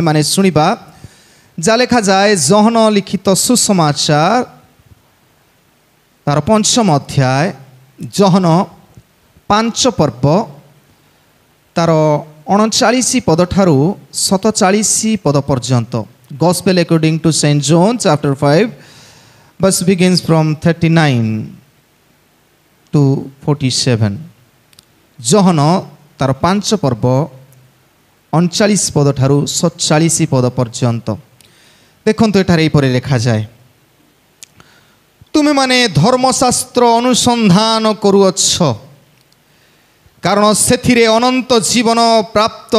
आमे शुणा जा लेखा जाए जहन लिखित सुसमाचार तार 5 अध्याय जहन 5 पर्व तार 39 पद ठारू 47 पद पर्यंत Gospel according to St. John chapter 5 verse begins from 39 to 47 जहन तार 5 पर्व 39 पद ठारू 47 पद पर्यंत देखंतु एठारे एपरि लिखा जाए तुमे माने धर्मशास्त्र अनुसंधान करुअछ कारण सेथिरे अनंत जीवन प्राप्त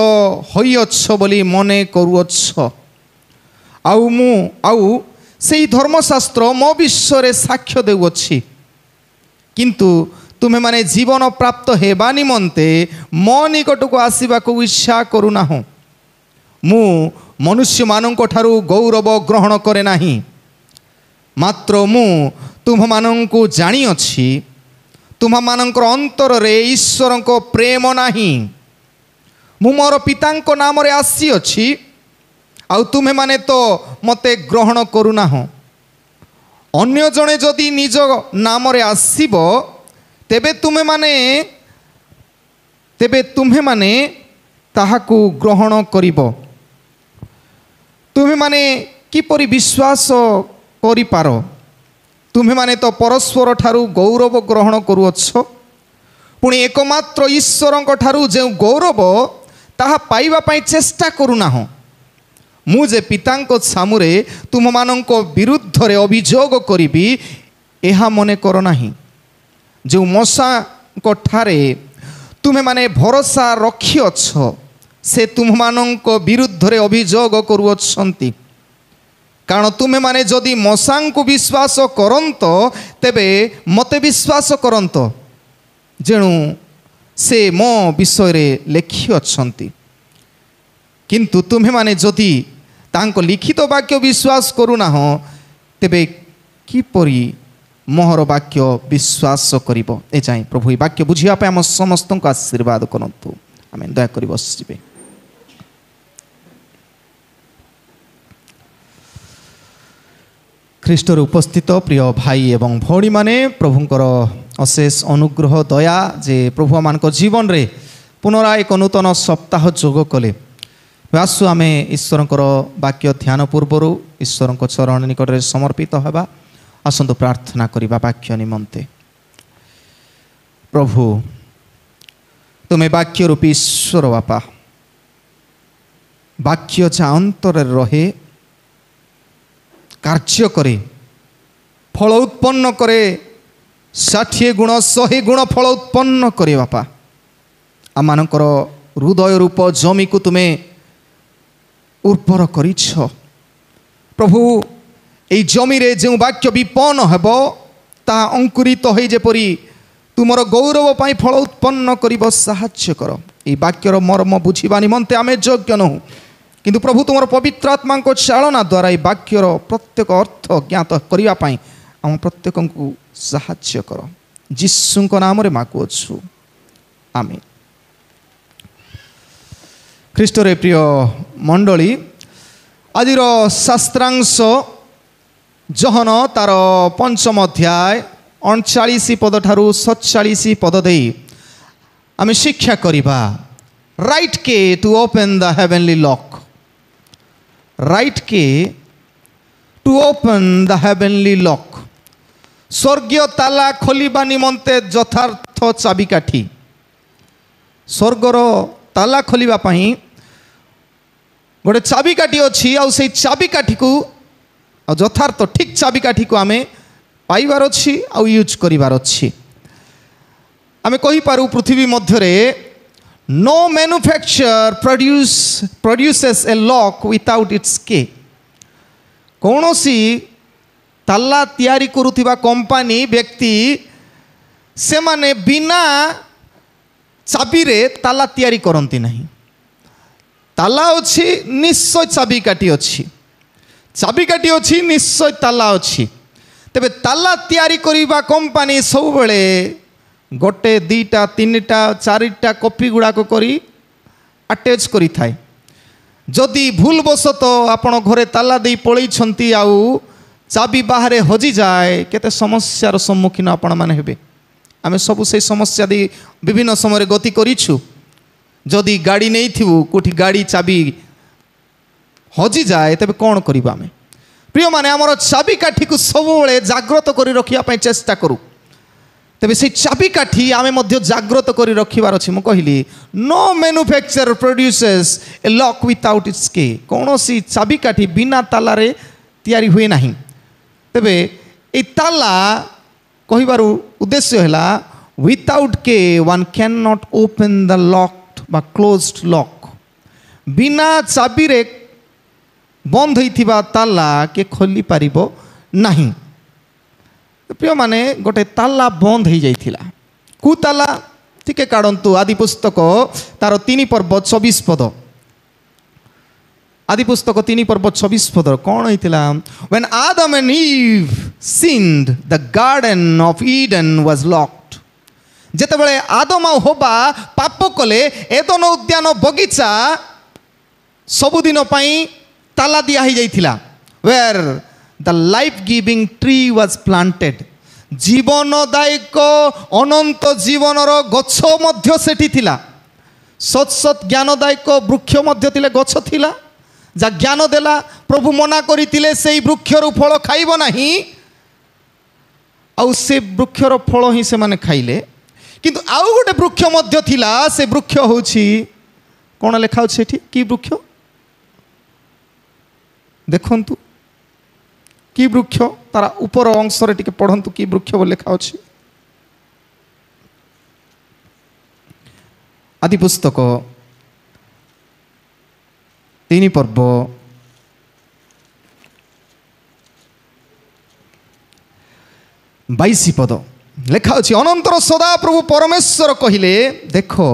होइअछ बोली मने करुअछ आउ सेही धर्मशास्त्र मो विश्व साक्ष्य देउअछि किंतु तुमे माने जीवन प्राप्त हेबा निमंते मो निकट को आसीबा को इच्छा करुना हो मु मनुष्य मानंको ठारू गौरव ग्रहण करे नाही मात्र मु तुम मानंको जानी अछि तुम मानंकर अंतर रे ईश्वर को प्रेम नाही मु मोर पितांको नाम रे आसी अछि आउ तुमे माने तो मते ग्रहण करुना हो अन्य जने जदि निज नाम रे आसीबो तेबे तुम्हे माने ताहाकू ग्रहण करिबो तुम्हे माने किपरि विश्वास करि पारो तुम्हे माने तो परस्पर ठारू गौरव ग्रहण करुअछ पुणी एकमात्र ईश्वर ठारू जे गौरव ताहा पाइबा पई चेष्टा करुना हो मुझे पितांको सामुरे तुम मानंको विरुद्ध रे अभियोग करिबी एहा मने कर नाही जो मशा को ठारे तुम्हे माने भरोसा रखिअछ से तुम मानंको विरुद्ध रे अभियोग करुअछंती कारण तुम्हे माने जदि मशांको विश्वास करंत तेबे मते विश्वास करंत जेणु से मो विषय रे लेखि अछंती किंतु तुम्हे माने जदि तांको लिखित वाक्य विश्वास करुना हो तेबे किपरि मोहर वाक्य विश्वास करिबो ए जाई प्रभु ई वाक्य बुझिया पे हम समस्त को आशीर्वाद करंतु आमेन दया करि बसिबे ख्रीष्टर उपस्थित प्रिय भाई एवं भौणी माने प्रभुंकर अशेष अनुग्रह दया जे प्रभु मान जीवन रे पुनराय एक नूतन सप्ताह जोग कले आसु आमे ईश्वर वाक्य ध्यान पूर्वर ईश्वर चरण निकट में समर्पित हवा आसंतु प्रार्थना करिबा वाक्य निमंते प्रभु तुम्हें वाक्य रूपी ईश्वर बापा वाक्य जा अंतर रहे कार्य करे फल उत्पन्न करे 60 गुण 100 गुण फल उत्पन्न करे बापा आम मानकर हृदय रूप जमी को तुम्हें उर्वर करिछ प्रभु এই জমিরে যে বাক্য বিপন্ন হব তা অঙ্কুরিত হয়ে যেপরি তুমর গৌরব পাই ফল উৎপন্ন করিব সাহায্য কর এই বাক্যর মর্ম বুঝিবা নিমন্তে আমি যোগ্য নহু কিন্তু প্রভু তোমার পবিত্র আত্মাঙ্ক চালনা দ্বারা এই বাক্যর প্রত্যেক অর্থ জ্ঞাত করিবা পাই আম প্রত্যেকଙ୍କୁ সাহায্য কর যিশুଙ୍କ নামରେ মাগুଅଛୁ আমেন খ্রিস্টরে প্রিয় মণ্ডলী আজির শাস্ত্রাংশ जहन तार 5 अध्याय 39 पद ठारू 47 पद दे आमे शिक्षा करिबा right key to open the heavenly lock right key to open the heavenly lock स्वर्गीय ताला खोलिबा निमंते यथार्थ चाबिकाठी स्वर्गर ताला खोलिबा पई गोटे चाबिकाठी अछि आ से चाबिकाठी को यथार्थ ठीक चाबिकाठी को आमे पाइबार अच्छी आउ यूज करिबार अच्छी आमे कहि पारू पृथ्वी मध्य रे नो मैन्युफैक्चर प्रोड्यूसेस ए लॉक विदाउट इट्स के कौनसी ताला तैयारी करुथिबा कंपनी व्यक्ति से माने बिना चाबी रे ताला तैयारी करंती नहीं ताला अच्छी निश्चय चाबिकाठी अच्छी चाबिकाठी अच्छी निश्चय ताला अच्छी तेबे ताला तैयारी करिबा कंपनी सब बेले गोटे 2टा 3टा 4टा कॉपी गुड़ाक करी अटैच करी थाए जदि भूलवशत आपण घरे ताला दे पलैछंती आउ चाबी बाहर हजि जाए केते समस्यार सम्मुखीन आपण माने हेबे। आमे सब से समस्या दे विभिन्न समय गति करिछु। जदि गाड़ी नहीं थिबु कोठी गाड़ी चाबी हजि जाए तेबे कौन करिबा आमे। प्रिय माने हमर चाबी काठी को सबुबले जाग्रत करी रखिया पई चेष्टा करू। तेबे से चाबी काठी आमे मध्य जाग्रत करी रखिबार अछि। म कहिली नो मैन्युफैक्चरर प्रोड्यूसेस ए लॉक विदाउट इट्स की। कोनोसी चाबी काठी बिना ताला रे तैयारी हुए नहीं। तेबे ए ताला कहिबार उद्देश्य हैला विदाउट के one can not open the locked बा क्लोज्ड लॉक। बिना चाबी रे बंद होइथिबा ताला के खोली पारिबो नहीं। प्रिय माने गोटे ताला बंद हो जाइथिला। कु ताला टिके काढंतु आदि पुस्तक तार 3 पर्व 24 पद। आदि पुस्तक 3 पर्व 24 पद कौन होइथिला? When Adam and Eve sinned, the garden of Eden was locked. जेतेबेले आदम आ हवा पाप कले एदन उद्यान बगीचा सबुदिन पई ताला दिया ही जाइथिला। Where the life giving tree was planted. जीवनदायक अनंत जीवनर गछ मध्य सेठी थिला। सत सत ज्ञानदायक वृक्ष मध्य थिले गछ थिला जा ज्ञान देला। प्रभु मना करितिले सेई वृक्षर फल खाइबो नाही आउ से वृक्षर फल ही से माने खाइले। किंतु आउ गोटे वृक्ष मध्य थिला। से वृक्ष होछि कोन लेखा होछि सेठी की वृक्ष देखंतु की वृक्ष तारा ऊपर अंश रे टिके पढ़ंतु की वृक्ष बोले लिखा अछि। आदि पुस्तक 3 पर्व 22 पद लिखा अछि। अनंतर सदा प्रभु परमेश्वर कहिले देखो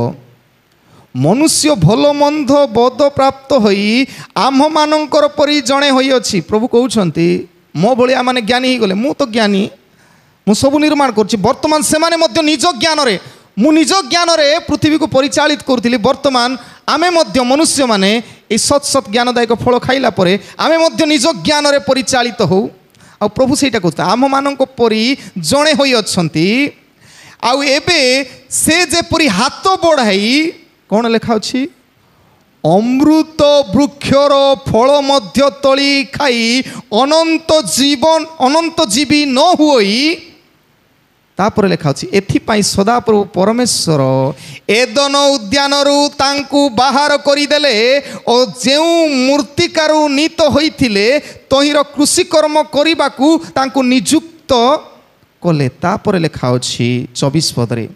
मनुष्य भलो मंद बोध प्राप्त होई आम मानकर परि जणे होई अछि। प्रभु कहउछंती मो भलिया माने ज्ञानी ही गले। मु तो ज्ञानी मु सब निर्माण करछि। वर्तमान से माने मध्य निज ज्ञान रे मु निज ज्ञान रे पृथ्वी को परिचालित करथिली। वर्तमान आमे मध्य मनुष्य माने ए सत सत ज्ञानदायक फल खाइला परे आमे मध्य निज ज्ञान रे परिचालित हो। आ प्रभु सेटा कहता आम मानक परि जणे होई अछंती। आ एबे से जे परि हाथ बढ़ाई कौन लेखा अछि? अमृत वृक्षर फल मध्य तली खाई अनंत जीवी न हुई। तापर लेखा अछि एथिपाई सदाप्रभु परमेश्वर एदन उद्यानरु तांकु बाहर करिदेले ओ जेउ मूर्तिकारु नीत होइथिले तहिर कृषिकर्म करिबाकू तांकु नियुक्त कले। तापर लेखा अछि 24 पदरे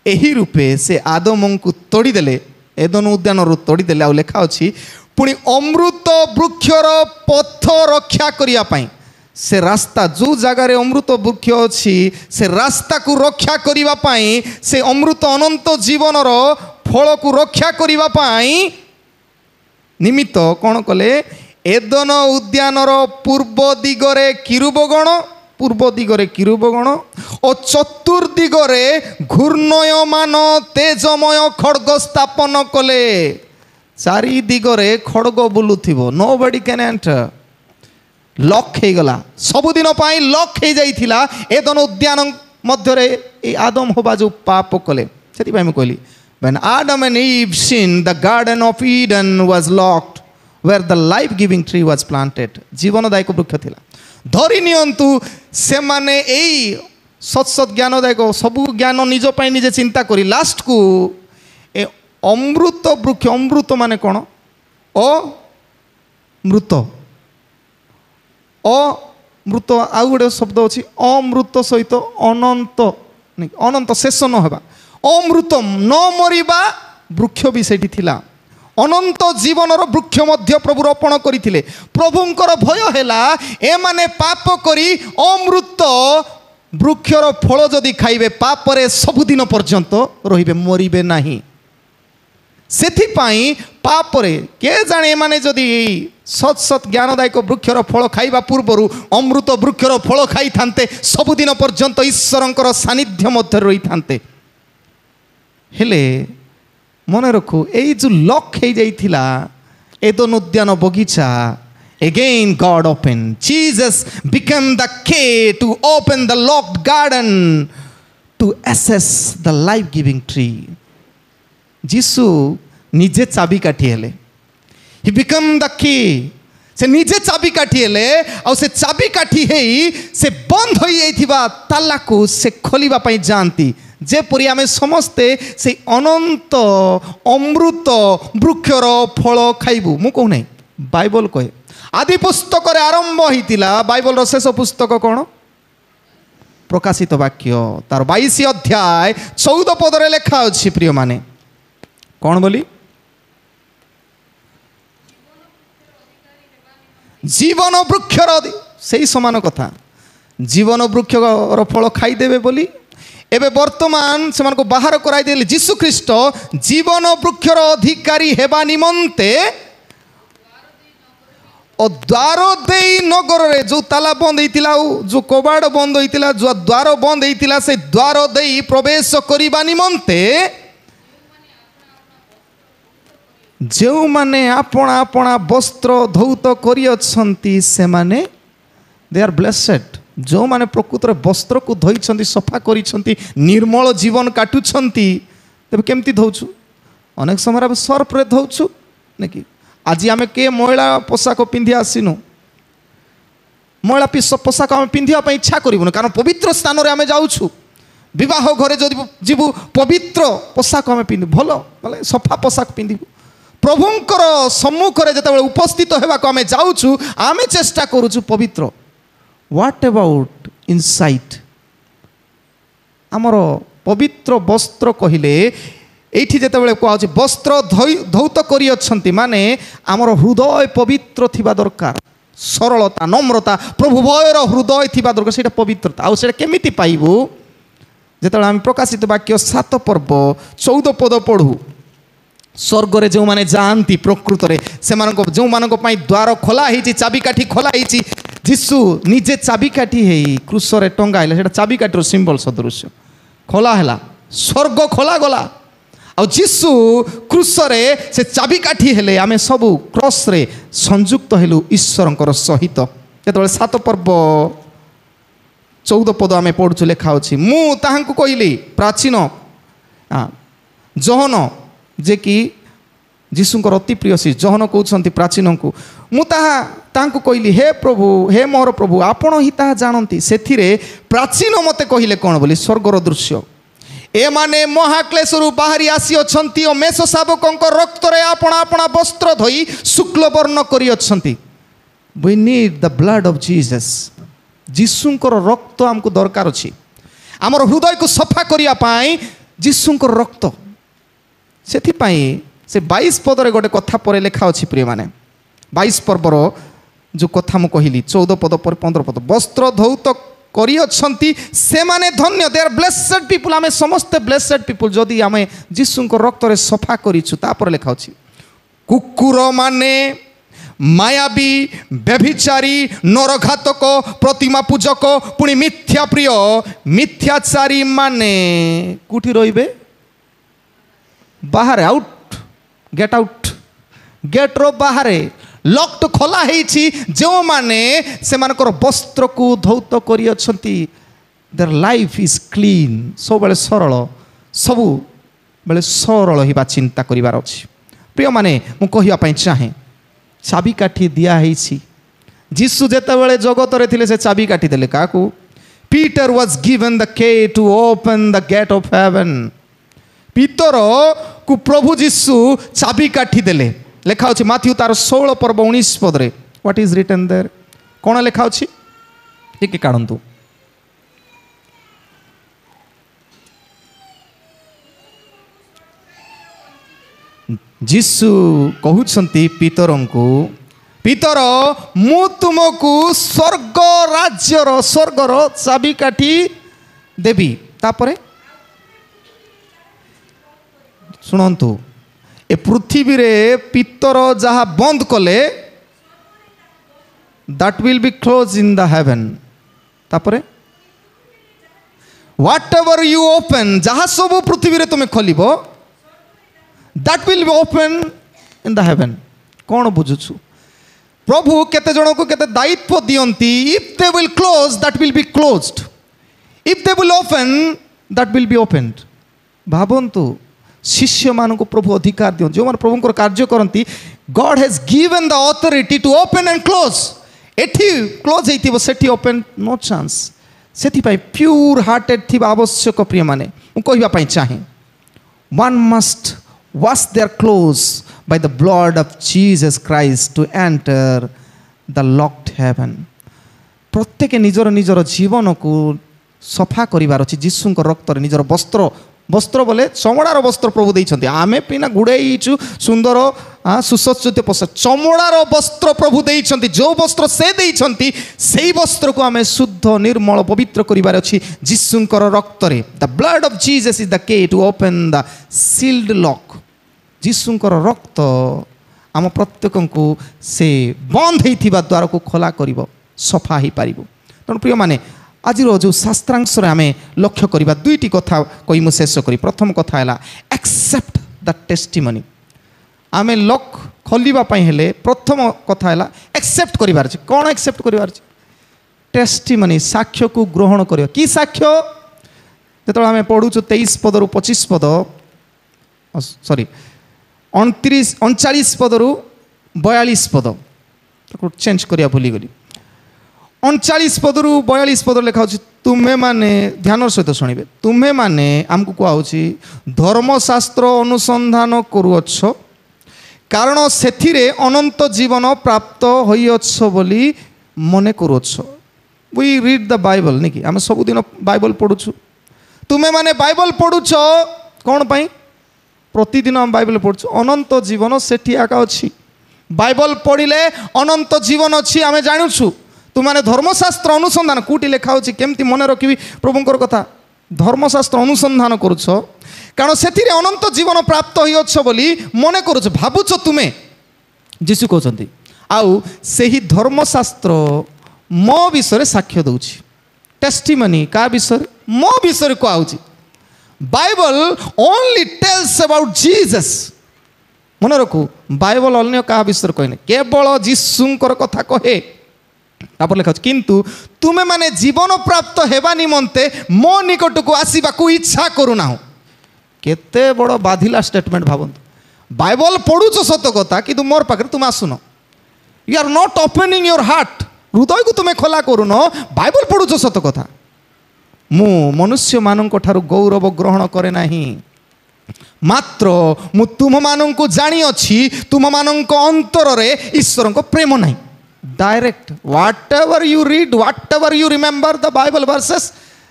एही रूपे से आदमंकु तोड़ीदेले एदन उद्यानरु तोड़ीदेले। आ लेखा अछि पुणी अमृत वृक्षर पथ रक्षा करिया पाई से रास्ता जो जगार अमृत वृक्ष अच्छी से रास्ता को रक्षा करिबा पाई से अमृत अनंत जीवनर फल को रक्षा करिबा पाई निमित्त कौन कले एदन उद्यानर पूर्व दिगरे किरुबगण और चतुर्दिगरे घूर्णयमान तेजमय खड्ग स्थापन कले। चारि दिगरे खड्ग बुलुथिबो नोबडी कैन एंटर। लॉक हो गला सबुदिन पाई लॉक हो जाइथिला एदन उद्यान मध्यरे ए आदम होबा जो पाप कले सेति भाई मैं कहली when Adam and Eve sinned the garden of Eden was locked where the life giving tree was planted। जीवनदायक वृक्ष थिला धरि नियंतु से माने एई सत सत ज्ञानदायक सबु ज्ञान निज पाई निजे चिंता करी लास्ट को ए अमृत वृक्ष अमृत माने कोन अमृत अमृत आउ गोटे शब्द अच्छी अमृत सहित अनंत अनंत शेष न होगा अमृत न मरिबा वृक्ष भी सेठी थिला। अनंत जीवनर वृक्ष मध्य प्रभु रोपण करथिले। प्रभुंकर भय हैला ए माने पाप करी अमृत वृक्षर फल जदि खाइबे पापरे सबुदिन पर्यंत रहिबे मरिबे नाही। सेथिपाई पापरे के जाने माने जदि सत सत ज्ञानदायक वृक्षर फल खाइबा पूर्वरु अमृत वृक्षर फल खाई थांते सबुदिन पर्यंत ईश्वरंकर सानिध्य मध्य रही थांते। हेले मन रखु ए जो लक हो जाइथिला एदन उद्यान बगीचा again God opened. Jesus became the key to open the locked garden to access the life-giving tree. जीसु निजे चाबी काठी हेले. He became the key. से निजे चाबी काठी हेले और से चाबी काठी हेई से बंद होई जाइथिबा ताला को से खोलिबा पई जानती. जेपरि आमे समस्ते से अनंत अमृत वृक्षर फल खाइबु. मु कहू नै बाइबल कहे आदि पुस्तक आरंभ होता बाइबल शेष पुस्तक कौन प्रकाशित वाक्य तार 22 अध्याय 14 पदरे लेखा अच्छी प्रिय माने कौन बोली जीवन वृक्षर से समान कथा जीवन वृक्षर फल खाईदेवे बोली एबे वर्तमान से बाहर कराई जीशु ख्रीस्ट जीवन वृक्षर अधिकारी हेबा निमंते और द्वार दे नगर रे जो ताला बंद होता जो कबाड़ बंद होता जो द्वार बंद होता से द्वार दे प्रवेश करने निमंते जो माने अपना अपना वस्त्र धौत करियछंती से माने दे आर ब्लेसेड जो माने प्रकृत वस्त्र को धोई सफा करिछंती निर्मल जीवन काटुछंती तबे केमती धौछु अनेक समय सर्फ रे धौछु नेकी आज आम के महिला पोशाक पिंधि आसीनु महिला पोशाक आम पिंधा इच्छा करूँ कारण पवित्र स्थान में आम जाऊँ विवाह घरे जो जीवु पवित्र पोशाक आम पिंधु भल बोले सफा पोशाक पिंधु प्रभुंकर सम्मुखें जो उपस्थित होगा आम जाऊँ आम चेष्टा करुचु पवित्र व्हाट अबाउट इनसाइट आमर पवित्र वस्त्र कहले एठी जेतेबेले कहउछि वस्त्र धौत करियछंती माने आमर हृदय पवित्र थिबा दरकार सरलता नम्रता प्रभु भयर हृदय थिबा दरकार सेटा पवित्रता आ सेटा केमिति पाइबु जेतेबेले आम प्रकाशित वाक्य 7 पर्व 14 पद पढ़ू स्वर्ग रे जो माने जानती प्रकृत रे से मानको जो मानको पई द्वार खोला हिची चाबीकाठी खोला हिची जीसु निजे चाबीकाठी हेई क्रूस रे टंगाइले सेटा चाबीकाठीर सिंबल सदृश खोला हैला स्वर्ग खोला गला आ जीसु क्रूस रे से चाबीकाठी हेले आमे सबु क्रॉस रे संयुक्त हेलु ईश्वरंकर सहित जेतबेले 7 पर्व 14 पद आमे पढुछु लेखा अछि मु ताहांकु कहिली प्राचीन जहन जे कि जीशुंकर अति प्रिय सी जहन कहउछंती प्राचीन को मु ताहांकु कहिली हे प्रभु हे मोर प्रभु आपण ही ताहा जानंती सेथिरे प्राचीन मते कहिले कोन बोली स्वर्गर दृश्य ए माने महाक्लेशरु बाहरी आसी अछंती ओ मेष शावकंक रक्त रे आपण आपण वस्त्र धोई शुक्ल वर्ण करी अछंती we need the blood of Jesus जीशुंकर रक्त हमको दरकार अछि हमर हृदय को सफा करिया पाई जीशुंकर रक्त सेथि पाई से 22 पद रे गोटे कथा परे लेखा अछि प्रिय माने 22 पर्वर जो कथा मु कहिली 14 पद पर 15 पद वस्त्र धौत करी अछंती से माने धन्य दे आर ब्लेसेड पीपल आमे समस्त ब्लेसेड पीपल जदी आमे जीशुंकर रक्त रे सफा करिछु ता पर लेखा अछि कुकुर माने मायाबी व्यभिचारी नरघातक प्रतिमा पूजक पुणी मिथ्या प्रिय मिथ्याचारी माने कुठी रहिबे बाहर आउट गेट रो बाहर लॉक्ड खोला हेछि जो माने से मानकर वस्त्र को धौत करी अछंती देयर लाइफ इज क्लीन सब बेले सरल सबु बेले सरल हिबा चिंता करिवार अछि प्रिय माने मु कहिया पई चाहे चाबी काठी दिया हेछि जीसु जेते बेले जगत रे थिले से चाबी काठी देले काकू Peter was given the key to open the gate of heaven पीतर को प्रभु जीशु चाबी काठी देले लेखा अछि माथ्यू तार 16 पर्व 19 पद रे व्हाट इज रिटन देयर कोन लेखा अछि ठीक काढंतु जीशु कहउछंती पीतरंकु पीतर मु तुमको स्वर्ग राज्यर स्वर्गर चाबी काठी देबी तापरे शुणु ए पृथ्वी रे पितर जहाँ बंद कले that will be close in the heaven तापरे व्हाट एवर यू ओपन जहाँ सब पृथ्वी रे तुम्हें खोलिबो that will be open in the heaven कौन बुझुछु प्रभु केते जन को केते दायित्व दियंती if they will close that will be closed if they will open that will be opened भावंतु शिष्य मान को प्रभु अधिकार दियंती जो मान प्रभु को कार्य करंती God has given the authority to open and close एठी क्लोज हेतिबो सेठी ओपन नो चांस सेठी पाई प्योर हार्टेड थी आवश्यक प्रिय माने मु कहबा पाई चाहे one must wash their clothes by the blood of Jesus Christ to enter the locked heaven प्रत्येक निजर निजर जीवन को सफा करिवार अछि जीसुंक रक्त रे निजर वस्त्र वस्त्र बोले चमड़ार वस्त्र प्रभु देइछन्ति आमे पिना गुड़ेइछु सुंदर सुसज्जित पोषाक चमड़ार वस्त्र प्रभु देइछन्ति जो वस्त्र से देइछन्ति सेई वस्त्र को आमे शुद्ध निर्मल पवित्र करिवार अछि जीसुंकर रक्त रे the blood of Jesus is the key to open the sealed lock जीसुंकर रक्त आम प्रत्येक को से बंद होइथिबा द्वार को खोला करिवो सफा ही पारिबो तेणु प्रिय माने आज जो शास्त्रांश आम लक्ष्य करवा दुईटी कथा कही मु शेष करी प्रथम कथा है एक्सेप्ट द टेस्टिमनी आम लक खोलवाई हेले प्रथम कथा है एक्सेप्ट करिवार अछि कौन एक्सेप्ट करिवार अछि टेस्टिमनी साक्ष्य को ग्रहण कर कि साक्ष्य जो आम पढ़ु 23 पदरु 25 पद सॉरी 39 पदरु 42 पद चेंज करिया भूली गली 39 पदरु 42 पद लिखा होछि तुम्हें माने ध्यान सहित शुणिबे तुम्हें माने आमको कहउछि धर्मशास्त्र अनुसंधान करूअछ कारण सेथिरे अनंत जीवन प्राप्त होइअछ बोली मने करूअछ वी रीड द बाइबल निकी आम सबुदिन बाइबल पढ़ुछु तुम्हें माने बाइबल पढ़ुछ कौन पाई प्रतिदिन हम बाइबल पढ़ुछु अनंत जीवन सेठी आका अछि बाइबल पढ़िले अनंत जीवन अछि आमे जानुछु तुमाने धर्मशास्त्र अनुसंधान कूटी लेखा होछि केमती मने रखिबी प्रभुंकर कथा धर्मशास्त्र अनुसंधान करूछ कारण सेथिरे अनंत जीवन प्राप्त होइअछ बोली मने करूछ भाबुछ तुमे जीसु कहउछंती आउ सेही धर्मशास्त्र मो विषय साक्ष्य दउछि टेस्टिमनी का विषय मो विषय को आउछि Bible only tells about Jesus मन रखु बाइबल अन्य का विषय कहने केवल जीसुंकर कथा कहे तापर लिखा किंतु तुमे माने जीवन प्राप्त हेबा निमंते मो निकट को आसीबा को इच्छा करूना केते बड़ बाधिला स्टेटमेंट भावंतु बाइबल पढ़ुछ सत कथा किंतु मोर पाखरे तुम आसुन you are not opening your heart हृदय को तुमे खोला करूनो बाइबल पढ़ुछ सत कथा मु मनुष्य मानक ठारू गौरव ग्रहण करे नाही मात्र मु तुम मानक जानी अछि तुम मानक अंतर रे ईश्वर को प्रेम नाही direct whatever you read whatever you remember the Bible verses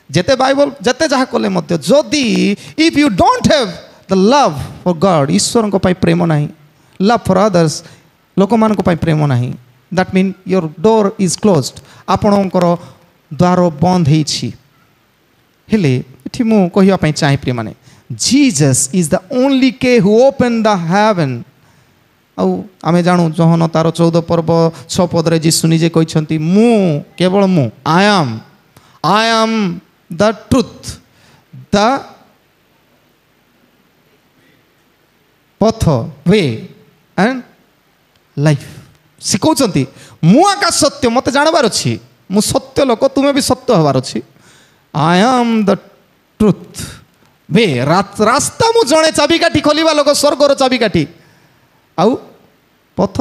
जेते बाइबल जेते जहा कले मध्य जदि if you don't have the love for God ईश्वर को पाई प्रेम नाही love for others लोक मान को पाई प्रेम नाही that mean your door is closed आपणकर द्वार बंद हेछि हेले एठी मु कहिया पाई चाहि प्रिय माने Jesus is the only key who opened the heaven आम जानू जहन तार 14 पर्व 6 पदरे जीशु निजे कहते मु केवल मु आई am the truth the path way and life शिखौती मु आका सत्य मत जानबार अच्छी मु सत्य लोक तुम्हें भी सत्य हबार अच्छी आई एम द ट्रुथ वे रास्ता मु जड़े चाबिकाठी खोलिबा लोक स्वर्गर चाबिकाठी आउ पथ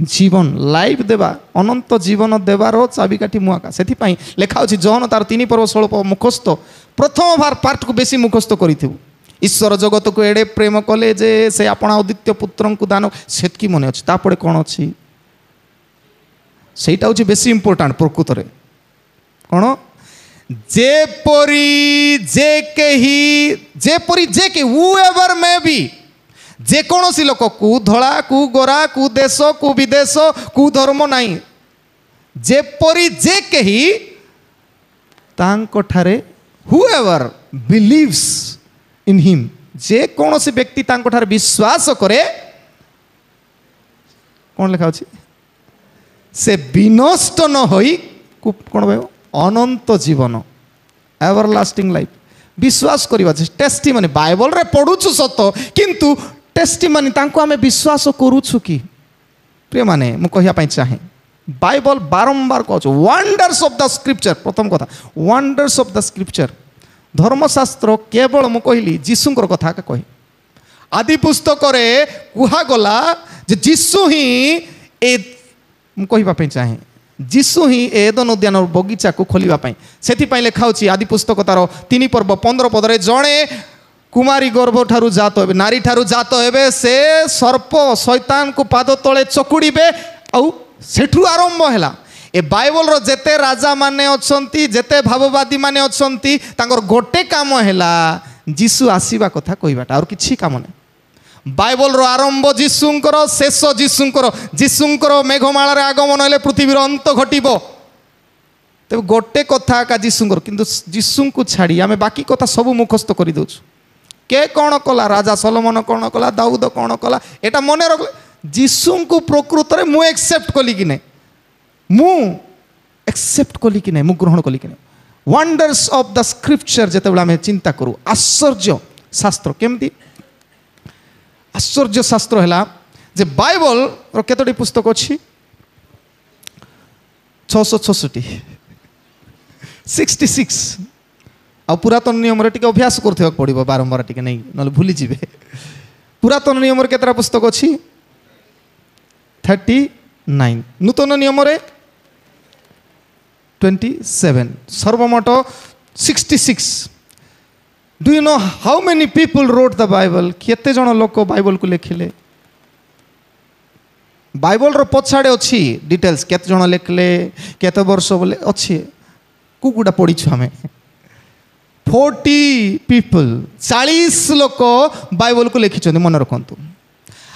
जीवन लाइफ देवा अनंत जीवन देवार चाबिकाठी मुआका से लेखा अच्छी जहन तार 3 पर्व 16 मुखस्थ प्रथम बार पार्ट को बेसी मुखस्थ करूँ ईश्वर जगत को एड़े प्रेम कले जे से आपणा अद्वितीय पुत्र को दान सेतकी मन अच्छी तापड़े कौन अच्छी सेटा हूँ बेसी इंपोर्टाट प्रकृत में कौन जेपरी जे के whoever may be जेकोसी लोक कु धड़ा कु गोरा कु देश कु विदेश कु धर्म नाई जेपरी जे कही तांको ठारे whoever believes in him जे कोनोसी व्यक्ति तांको ठारे विश्वास करे कौन लिखा अछि से विनष्ट न होई कौन भाई अनंत जीवन एवरलास्टिंग लाइफ विश्वास करवा टेस्टिमनी बाइबल रे पढ़ुछु सत किंतु टेस्टिमनी तांको आमे विश्वास करूछु कि प्रिय माने मु कहिया चाहे बाइबल बारंबार कहूँ वंडर्स ऑफ द स्क्रिप्चर प्रथम कथा वंडर्स ऑफ द स्क्रिप्चर धर्मशास्त्र केवल मु कहली जीशुंकर कथा कही आदि पुस्तक कुहागला जे जीशु ही ए मु कहिबा चाहे जीशु ही एदन उद्यान बगीचा को खोलिबा से लिखा आदि पुस्तक तार 3 पर्व 15 पदरे जड़े कुमारी गर्भ ठारू जात हे नारी ठारू जात हे से सर्प शैतान को पाद तले चकुड़े आउ सेठू आरंभ है ए बाइबल रो जेते राजा माने अछंती जेते भाववादी माने अछंती तांकर गोटे काम है जीशु आसीबा कथा कहबाटा और किछि काम नहीं बाइबल रो आरंभ जीशुंकर शेष जीशुंकर मेघमाला आगमन हेले पृथ्वीर अंत घटिबो तेज गोटे कथा का जीशुंकर किंतु जीशु को छाड़ी आमे बाकी कथा सब मुखस्त कर दउछु के कौन कला राजा सलोमन कौन कला दाऊद कौन कला एटा मने रख जीशु को प्रकृत में मु एक्सेप्ट कली कि नहीं मु एक्सेप्ट कली कि नहीं मु ग्रहण कली कि नहीं वंडर्स ऑफ द स्क्रिप्चर जेतेबेला आमे चिंता करू आश्चर्य शास्त्र केमती आश्चर्य शास्त्र है जे बाइबल रो केतोटी पुस्तक अच्छी 666 66 आ पुरातन नियम टिके अभ्यास करथेक पड़िबो बारंबार टिके नहीं न भूली जिवे पुरातन नियम रे केतरा पुस्तक अच्छी 39 नूतन नियम रे 27 सर्वमोट 66 do you know how many people wrote the Bible केते जन लोक बाइबल को लिखिले बाइबल रो पछाड़े अच्छी डिटेल्स केते जन लिखले केते वर्ष बोले अच्छी कुकुड़ा पड़ी हमें 40 पीपल 40 लोक बाइबल को लिखि मन रखु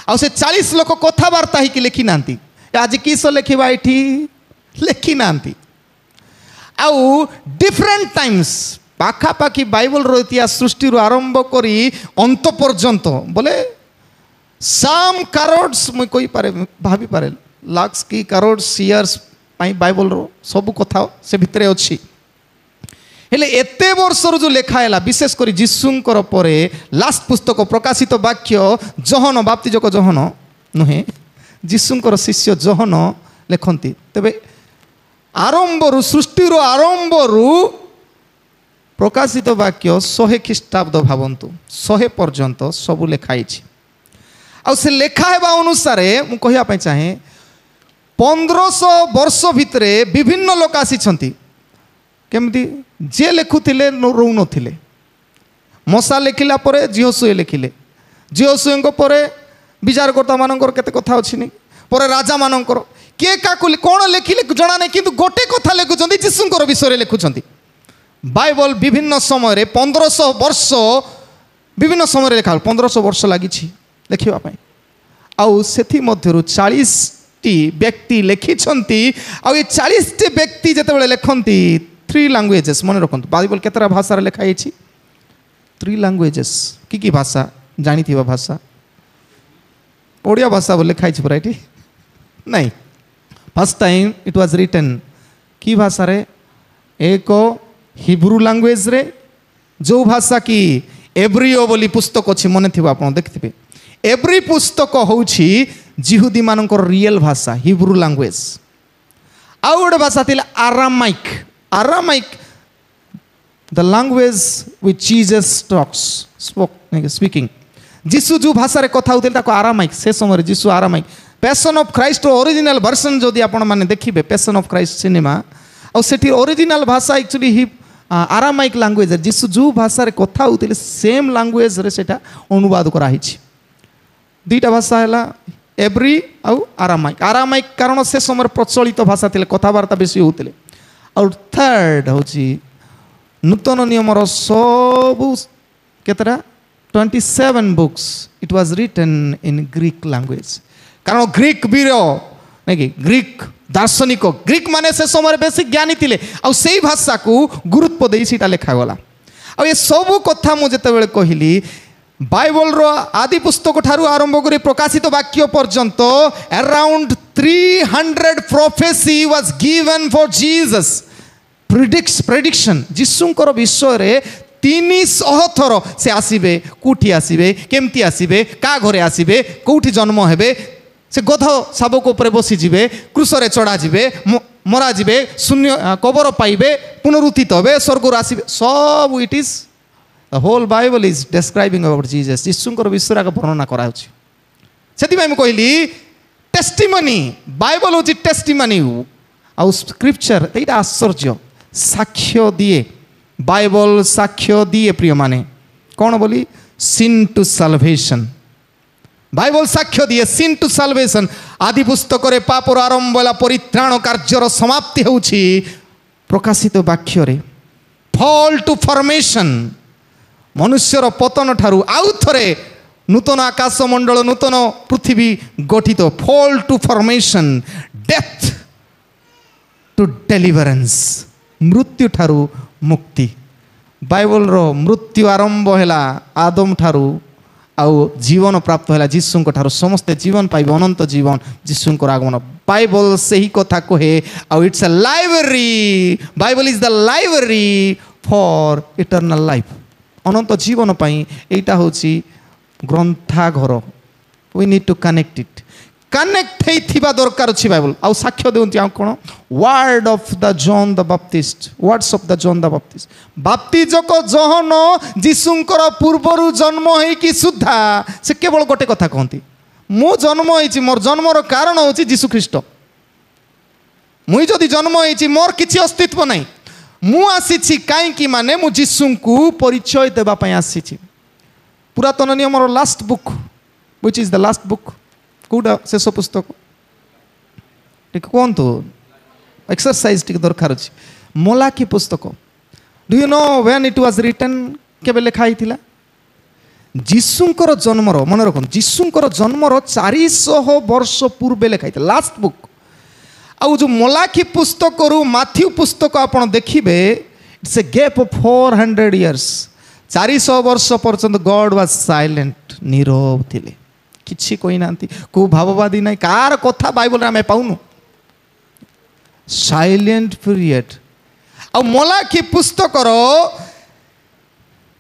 आउ से 40 लोक कथबार्ता ही लिखि नांती आज किस लिखा ये लिखि नांती आउ डिफरेंट टाइम्स पाखापाखि बाइबल रो इतिहास सृष्टि रो आरंभ करी अंत पर्यंत बोले साम करोड्स मुई कोई पारे भाभी पारे लाक्स की करोड्स इयर्स पाई बाइबल रो सब कथा से भितरे अछि हेले एते वर्ष जो लेखा है विशेष कर जीशुंकर परे लास्ट पुस्तक प्रकाशित वाक्य जहन बाप्तिजक जहन नुहे जीशुंकर शिष्य जहन लेखंती तेबे आरंभ रु सृष्टि रो आरंभ रु प्रकाशित वाक्य 100 ख्रीष्टाब्द भावंतु 100 पर्यंत सब लेखाई आ से लेखा हेबा अनुसार मु कहिया चाहे 1500 वर्ष भितरे विभिन्न लोक आसी केमती जे लेखुले रो नथिले मशा लेखिला परे जिहोशुए लेखिले जिहोशुएंको परे विचारकर्ता मानकर केते कथा अछि नि परे राजा मानकर के काकु कोन लेखिले जणा नै किंतु गोटे कथा लेखुचंती जीशुंकर विषय रे लेखुचंती बाइबल विभिन्न समय 1500 वर्ष विभिन्न समय लिखा 1500 वर्ष लगी लिखापी आउ से 40 व्यक्ति लिखिंट आउ 40 व्यक्ति जिते लिखती 3 लैंग्वेजेस मन रखु बाइबल केतरा भाषा लिखाई 3 लैंग्वेजेस की भाषा जानी थी भाषा ओडिया भाषा बोले लिखाई पूरा ये नहीं first time it was written की भाषा रे एक हिब्रू लैंग्वेज रे जो भाषा की एब्रियो बोली पुस्तक अच्छी मन थी आप देखिए एब्री पुस्तक हूँ जिहुदी मान रियल भाषा हिब्रू लैंग्वेज आउ गोटे भाषा थी Aramaic Aramaic the language which Jesus talks speaking जीशु जो भाषा रे कथा होते आरामाइक से समय जीशु Aramaic Passion of Christ original version जदि आपण माने देखिबे पैशन ऑफ क्राइस्ट सिनेमा और सेठी ओरिजिनल भाषा एक्चुअली ही आरामाइक लैंग्वेज जीशु जो भाषा रे कथा होते सेम लैंग्वेज रे सेटा अनुवाद करा हिची दुईटा भाषा है एब्री आउ आरामाइक आरामाइक कारण से समय प्रचलित भाषा थिले कथबार्ता बेसी होते और थर्ड हूँ नूतन नियमर सबू केतरा 27 books it was written in Greek language कारण ग्रीक वीर नहीं कि ग्रीक दार्शनिक ग्रीक माने से समय बेसी ज्ञानी थिले आ सेही भाषा को गुरुत्व दे सीटा लिखागला आ ये सबू कथा मुझे कहली बाइबल रो आदि पुस्तक ठारू आरंभ करी प्रकाशित वाक्य पर्यंत around 300 prophecy was given for Jesus prediction जीशुंकर विषय रे 300 थर से आसीबे कोठी आसीबे केमती आसीबे का घरे आसीबे कोठी जन्म हेबे से गध शाबक उपर बसीजे क्रूसरे चढ़ाजे मराजे शून्य कबर पाइबे पुनरुत्थित हे स्वर्ग आसबे सब it is the whole Bible is describing about Jesus यीशुंकर विषय वर्णना कराउछि से कहली टेस्टिमनी बाइबल हूँ टेस्टिमनी आउ स्क्रिप्चर यहाँ आश्चर्य साक्ष्य दिए बाइबल साक्ष्य दिए प्रिय माने कौन बोली सिन टू साल्वेशन बाइबल साक्ष्य दिए सिन टू साल्वेशन आदि पुस्तक रे पापर आरंभ होला परित्राण कार्यर समाप्ति होउछि प्रकाशित वाक्य रे फॉल टू फॉर्मेशन मनुष्यर पतन ठारू आउ थरे नूतन आकाश मंडल नूतन पृथ्वी गठित fall to formation death to deliverance मृत्यु ठारू मुक्ति बाइबल रो मृत्यु आरंभ हैला आदम ठारू आउ जीवन प्राप्त है जीशुंक ठारू समस्ते जीवन पाइबे अनंत जीवन जीशुंकर आगमन बाइबल से ही कथा कहे आउ it's a library Bible is the library for eternal life अनंत जीवन पाई एटा होची ग्रंथाघर we need to connect it connect होइथिबा दरकार अछि बाइबल आउ साक्ष्य देउंती आ कोन word of the John the Baptist words of the John the Baptist बाप्तिजक जॉन जीशुंकर पूर्वरु जन्म होई कि सुद्धा से केवल गोटे कथा कहंती मु जन्म होइछि मोर जन्मर कारण होछि जीशु ख्रीष्ट मुई जदि जन्म होइछि मोर किछि अस्तित्व नै मु आसीछि काई कि माने मु जीशुंकु परिचय देबा पई आसीछि पुरातन नियमर last book which is the last book कौटा शेष पुस्तक कहतु एक्सरसाइज टी दरकार अच्छी मलाकी पुस्तक do you know when it was written केबे लिखाई थिला जीशुंकर जन्मर मन रख जीशुंकर जन्मर 400 वर्ष पूर्वे लिखाई था लास्ट बुक आउ जो मलाकी पुस्तक रु माथ्यू पुस्तक आपण देखिबे it's a gap of 400 years 400 वर्ष पर्यंत गॉड वाज साइलेंट नीरव थिले किछि कोई नांती को भाववादी नहीं कार कथा बाइबल रे हमें पाउनु साइलेंट पीरियड आ मलाकी पुस्तक रो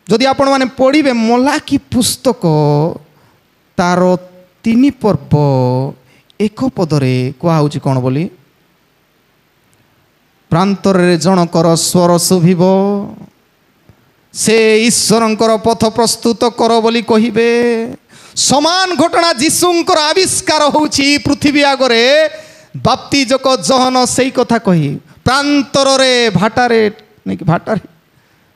जदि आपण माने पढ़िबे मलाकी पुस्तक तारो 3 पर्व एक पदरे कुआ होची कोन बोली प्रांतर रे जनकर स्वर शुभिबो से ईश्वरंकर पथ प्रस्तुत कर बोली कहिबे समान घटना जीशुंकर आविष्कार होउछि पृथ्वी आगरे बाप्तिजक जहन सेई कथा कही प्रांतर रे भाटारे नहीं भाटारे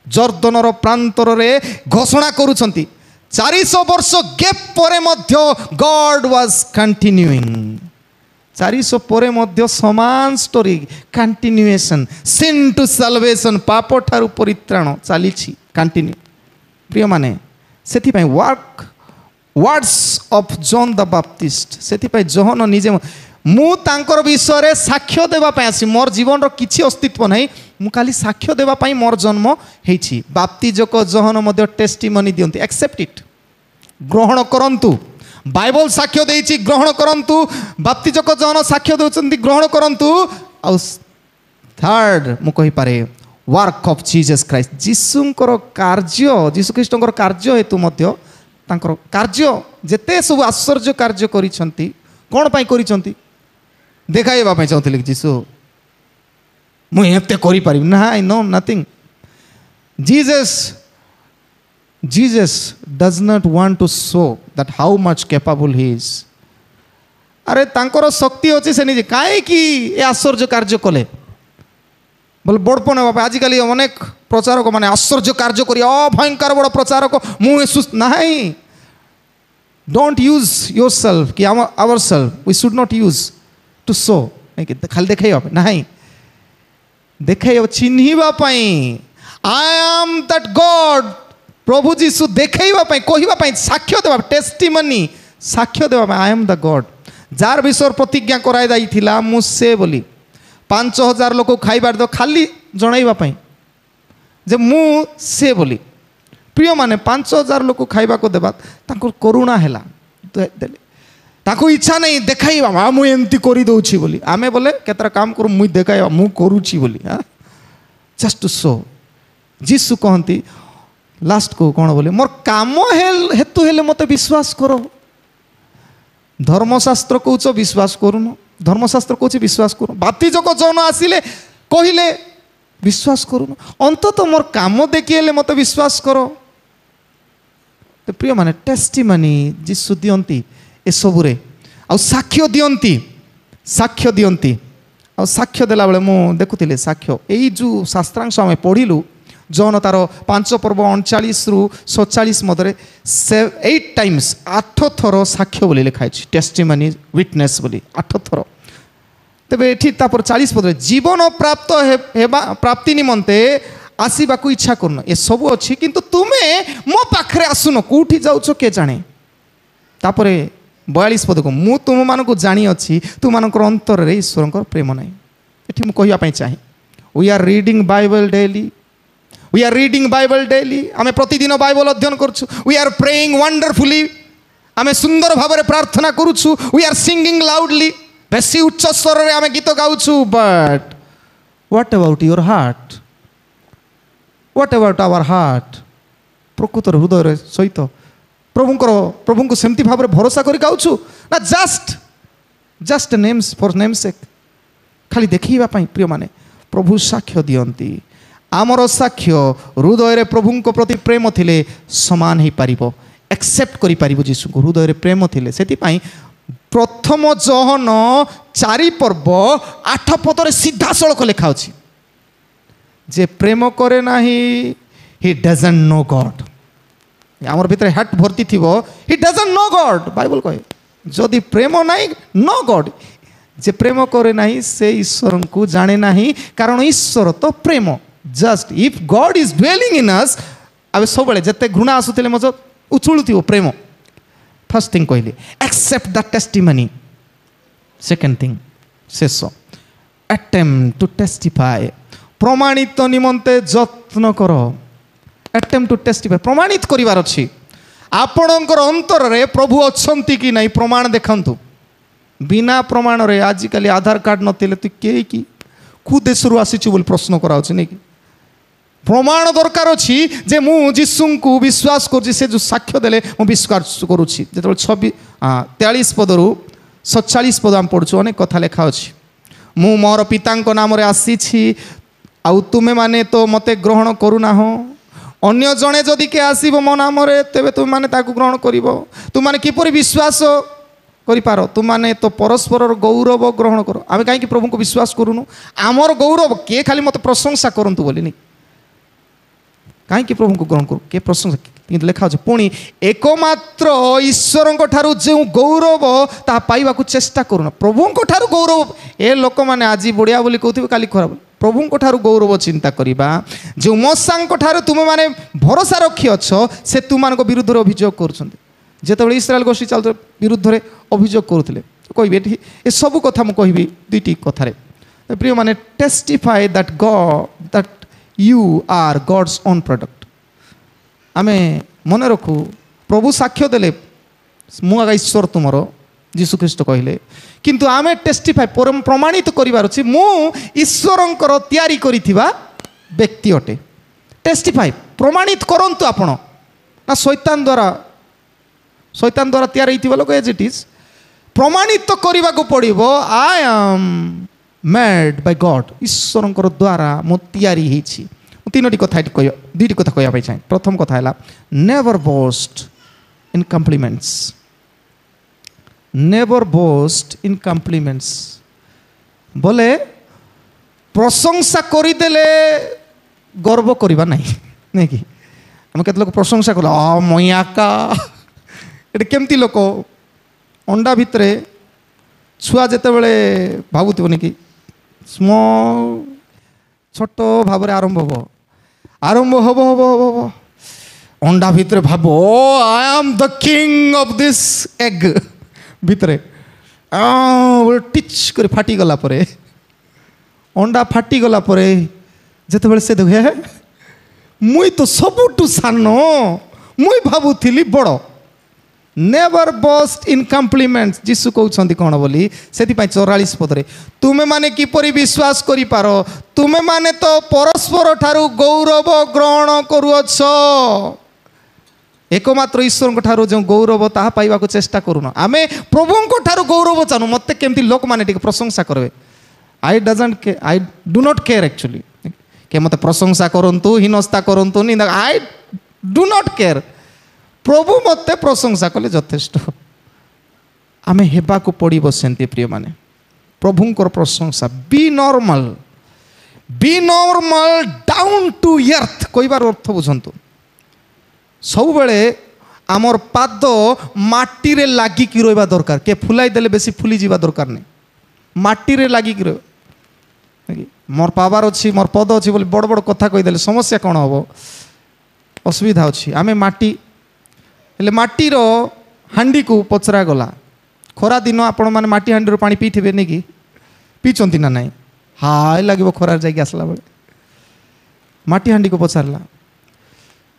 जर्दनर प्रांतर रे घोषणा करूछंती 400 वर्ष गैप परे मध्य गॉड वाज कंटिन्यूइंग 400 परे मध्य समान story continuation sin to salvation पाप ठारू परित्राण चलीछि कंटिन्यू प्रिय माने सेथि पई words of John the Baptist से जॉन निजे मु तांकर विषय साक्ष्य देवा पई आसी मोर जीवन रो किछि अस्तित्व नहीं मु खाली साक्ष्य देवा पई मोर जन्म हेछि बाप्तिजक जॉन मध्य टेस्टिमनी दियंती एक्सेप्ट इट ग्रहण करंतु बाइबल साक्ष्य देछि ग्रहण करंतु बाप्तिजक जॉन साक्ष्य देउछंती ग्रहण करंतु आ थर्ड मु कहि पारे वर्क ऑफ जीसस क्राइस्ट जीशुंकर कार्य जीशु ख्रीष्टंकर कार्य हेतु मध्य तांकर कार्य जेते सब आश्चर्य कार्य करिसंती कोन पई करिसंती देखाइबा पई चाहथिले जीसु मु एते करि पारि ना I know nothing Jesus does not want to show that how much capable he is अरे तांकर शक्ति अछि से निजे काहे कि ए आश्चर्य कार्य कले बोले बड़पन बापा आजिकल अनेक प्रचारक माने आश्चर्य कार्य करी भयंकर बड़ प्रचारक मुझे नहीं डोंट यूज योर सेल्फ कि ourself we should not use to show खाली देखाइबा नहीं देखाइबा चिन्हिबा पई आई एम दैट गॉड प्रभु जीशु देखाइबा पई कहिबा पई साक्ष्य देबा टेस्टिमनी साक्ष्य देबा आई एम द गॉड जार विषय प्रतिज्ञा कराई जाइथिला मु से बोली 5000 लोक खाइबार दो खाली जणाइबा पई जे मु से बोली प्रिय माने 5000 लोक खाइबा को देबा ताको करुणा हैला देले ताको इच्छा नहीं देखाइबा मु एमती करि दउछि बोली आमे बोले केतरा काम करू मु देखाइबा मु करूछि बोली हां just to show Jisshu कहंती last को कोन बोले मोर काम हेतु हेले मते विश्वास करो धर्मशास्त्र कौच विश्वास करूनु धर्मशास्त्र कौच विश्वास करूँ बातिजक जौन आसिले कहले विश्वास करूनु अंतत मोर काम देखिए मत विश्वास कर तो प्रिय माने टेस्टिमनी जीशु दियंती ए सबुरे आ साक्ष्य दियंती आ साक्ष्य देला बेले मु देखुथिले साक्ष्य एई जो शास्त्रांश आमे पढ़िलु जौन तार 5 पर्व 39 रु 47 मधरे 8 टाइम्स 8 थर साक्ष्य बोली लिखाई टेस्टिमनी विटनेस बोली 8 थर तेबे एठी तापर 40 पदरे जीवन प्राप्ति निमंते आसवाक इच्छा करन ये सब अच्छी किंतु तुमे मो पाखरे आसुन कौटी जाउछ के जाने तापरे 42 पद को मु तुम मान को जानी अच्छी तुम मान अंतर रे ईश्वर प्रेम ना ये मुझे कहवाई चाहे we are reading Bible daily आम प्रतिदिन बाइबल अध्ययन करुँ वी आर प्रेइंग वंडरफुली आम सुंदर भाव में प्रार्थना करुँ वी आर सिंगिंग लाउडली बेसी उच्च स्वर में आम गीत गाउछु but what about your heart what about our heart प्रकृतर हृदय सहित प्रभु को सेमती भाव में भरोसा कर गाउछु ना जस्ट नेम्स फॉर नेम्स सेक खाली देखा प्रिय माने प्रभु साक्ष्य दियंती आमर साक्ष्य हृदय प्रभु प्रति प्रेम थिले समान हो पारिबो एक्सेप्ट करि पारिबो जीशु को हृदय प्रेम थिले सेति पई प्रथम जहन 4 पर्व 8 पदरे सीधा सड़क लिखा अछि जे प्रेम करे नाही ही डजंट नो गॉड आमर भितर हार्ट भर्ती थिबो he doesn't know God Bible कहे जदि प्रेम नाही नो गॉड जे प्रेम करे नाही से ईश्वर को जाने नाही कारण ईश्वर तो प्रेम just if God is dwelling in us आबे सब बेले जते घृणा आसुतिले मजो उछुलुथिबो प्रेम फर्स्ट थिंग कहली accept the testimony second thing शेष अटेम्प्ट टू टेस्टिफाई प्रमाणित निमंते यत्न कर अटेम्प्ट टू टेस्टिफाई प्रमाणित करिवार अछि आपणकर अंतर रे प्रभु अछंती कि नहीं प्रमाण देखंतु बिना प्रमाण रे आजिकली आधार कार्ड नथिले तु के कि कु देशरु आसीछु बोल प्रश्न कराउछि नै कि प्रमाण दरकार अछि जे मु जीशु को विश्वास करछि से जो साक्ष्य देले मु विश्वास करूछि जेतबे 43 पदरु 47 पद हम पढछु अनेक कथा लेखा अछि मु मोर पितांको नाम रे आसीछि आउ तुमे माने तो मते ग्रहण करू ना हो अन्य जने जदि के आसीबो मो नाम रे तेबे तुम माने ताकू ग्रहण करिवो तुम माने किपरि विश्वास करि पारो तुम माने तो परस्पर गौरव ग्रहण करो आमे काहे कि प्रभु को विश्वास करूनु आमर गौरव के खाली मते प्रशंसा करंतु बोली नहीं काहे कि प्रभु को ग्रहण करू के प्रशंसा किंतु लेखा अछि पुणी एकमात्र ईश्वरଙ୍କ ठारू जे गौरव ता पाइबा को चेष्टा करूना प्रभुଙ୍କ ठारू गौरव ए लोक माने आज बढ़िया बोली कहथिबे काली खराब प्रभुଙ୍କ ठारू गौरव चिंता करिबा जो मसांଙ୍କ ठारू तुम माने भरोसा रखी अछ से तुम मानको विरुद्ध रे अभियोग करूछन्ते जेतेबेले इस्राएल गोष्ठी चलते विरुद्ध रे अभियोग करूथिले कहबे ए सब कथा मु कहबी दुईटी कथा रे प्रिय माने testify that God that you are God's own product आमे मन रखू प्रभु साक्ष्य देले मु ईश्वर तुमर जीशु ख्रीस्ट कहले किंतु आमे टेस्टिफाई प्रमाणित करिवार अछि मु ईश्वरंकर तयारी करिथिबा व्यक्ति अटे टेस्टिफाई प्रमाणित करंतु आपण ना शैतान द्वारा तयारी हिथिबा लोक एज इट इज प्रमाणित तो करबा को पड़िबो I am made by God ईश्वरंकर द्वारा मु तयारी हिछि तीनोटी कथा दुईटी कथा कहया चाहे प्रथम कथा है नेवर बोस्ट इन कम्प्लीमेंट्स नेवर बोस्ट इन कम्प्लीमेंट्स बोले प्रशंसा करदेले गर्व करवा नहीं कि आम के लोक प्रशंसा कल मयाका ये केमती लोक अंडा भितर छुआ जिते बड़े भावुन कि स्मॉल छोट भाव आरंभ हम अंडा भितर भाव आई am the king of this egg भितर टिच कर फाटी गला परे अंडा फाटी गला परे जिते बड़े से देखे मुई तो सबुठू सान मुई भावुली बड़ नेवर बस्ट इन कम्प्लीमेंट्स जीशु कहते कौन बोली से 44 पदरे तुमे माने किपरि विश्वास करि पारो तुमे माने तो परस्पर ठारू गौरव ग्रहण करुअछ एकमात्र ईश्वर ठारू जो गौरव ताहा पाइबा को चेष्टा करूना आमे प्रभु ठारू गौरव चाहूँ मत केमती लोक मैंने प्रशंसा करेंगे I do not care actually के मत प्रशंसा करंतु हीनस्ता करंतु निंदा आई डू नॉट केयर प्रभु मत प्रशंसा कले यथेष्ट आमे हेबा को पड़ो सेमती प्रिय माने प्रभुंकर प्रशंसा be normal down to earth कहबार अर्थ बुझंतु सब बेले आमर पाद माटी रे लागिकी रहा दरकार के फुलाई देले बेसी फुली जावा दरकार नहीं माटी रे लागिकी रह मोर पावर अच्छी मोर पद अच्छी बोली बड़ बड़ कथा कहीदेले समस्या कौन हम असुविधा अच्छी आम माटी हेले माटीर हांडी को पचरा गला खरा दिन आपण मैंने माटी हांडी पानी पीथे नहीं कि पीचंती ना नाई हाय लगे खरार जाकि आसला बेले माटी हांडी को पचारला